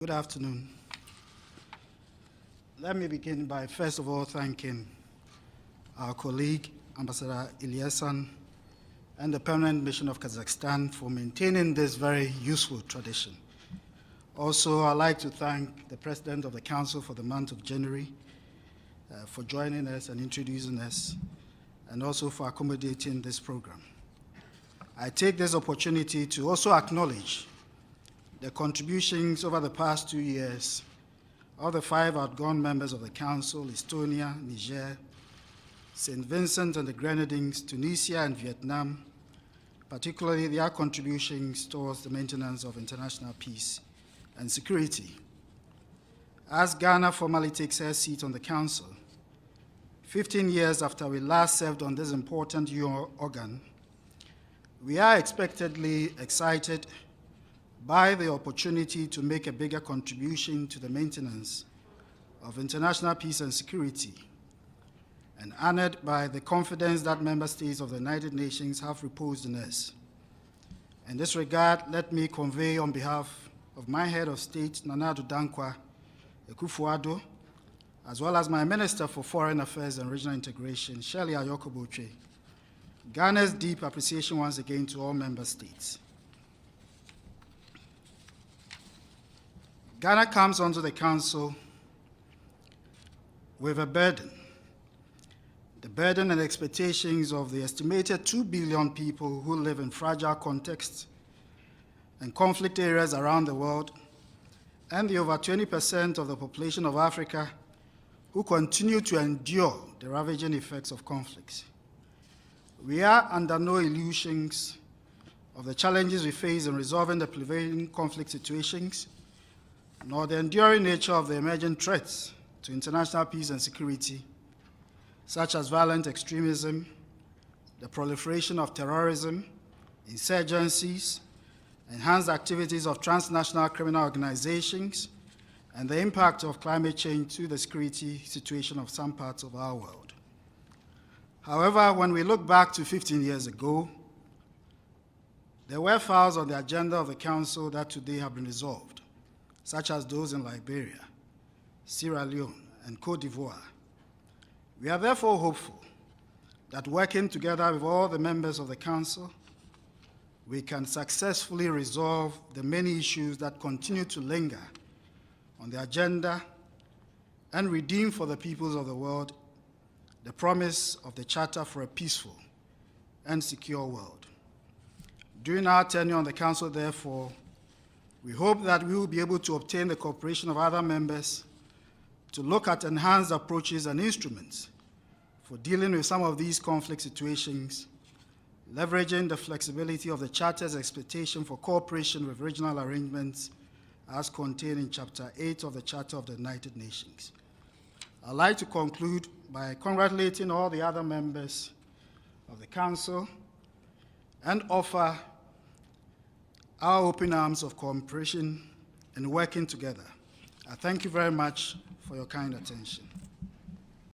Good afternoon. Let me begin by first of all thanking our colleague, Ambassador Ilyasan, and the Permanent Mission of Kazakhstan for maintaining this very useful tradition. Also, I'd like to thank the President of the Council for the month of January for joining us and introducing us, and also for accommodating this program. I take this opportunity to also acknowledge the contributions over the past 2 years of the 5 outgone members of the Council: Estonia, Niger, St. Vincent and the Grenadines, Tunisia, and Vietnam, particularly their contributions towards the maintenance of international peace and security. As Ghana formally takes her seat on the Council, 15 years after we last served on this important UN organ, we are expectedly excited by the opportunity to make a bigger contribution to the maintenance of international peace and security, and honored by the confidence that member states of the United Nations have reposed in us. In this regard, let me convey on behalf of my head of state, Nana Addo Dankwa Akufo-Addo, as well as my Minister for Foreign Affairs and Regional Integration, Shirley Ayorkor-Botchwey, Ghana's deep appreciation once again to all member states. Ghana comes onto the Council with a burden, the burden and expectations of the estimated 2 billion people who live in fragile contexts and conflict areas around the world, and the over 20% of the population of Africa who continue to endure the ravaging effects of conflicts. We are under no illusions of the challenges we face in resolving the prevailing conflict situations, nor the enduring nature of the emerging threats to international peace and security, such as violent extremism, the proliferation of terrorism, insurgencies, enhanced activities of transnational criminal organizations, and the impact of climate change to the security situation of some parts of our world. However, when we look back to 15 years ago, there were files on the agenda of the Council that today have been resolved, such as those in Liberia, Sierra Leone, and Côte d'Ivoire. We are therefore hopeful that working together with all the members of the Council, we can successfully resolve the many issues that continue to linger on the agenda and redeem for the peoples of the world the promise of the Charter for a Peaceful and Secure World. During our tenure on the Council, therefore, we hope that we will be able to obtain the cooperation of other members to look at enhanced approaches and instruments for dealing with some of these conflict situations, leveraging the flexibility of the Charter's expectation for cooperation with regional arrangements as contained in Chapter 8 of the Charter of the United Nations. I'd like to conclude by congratulating all the other members of the Council and offer our open arms of cooperation and working together. I thank you very much for your kind attention.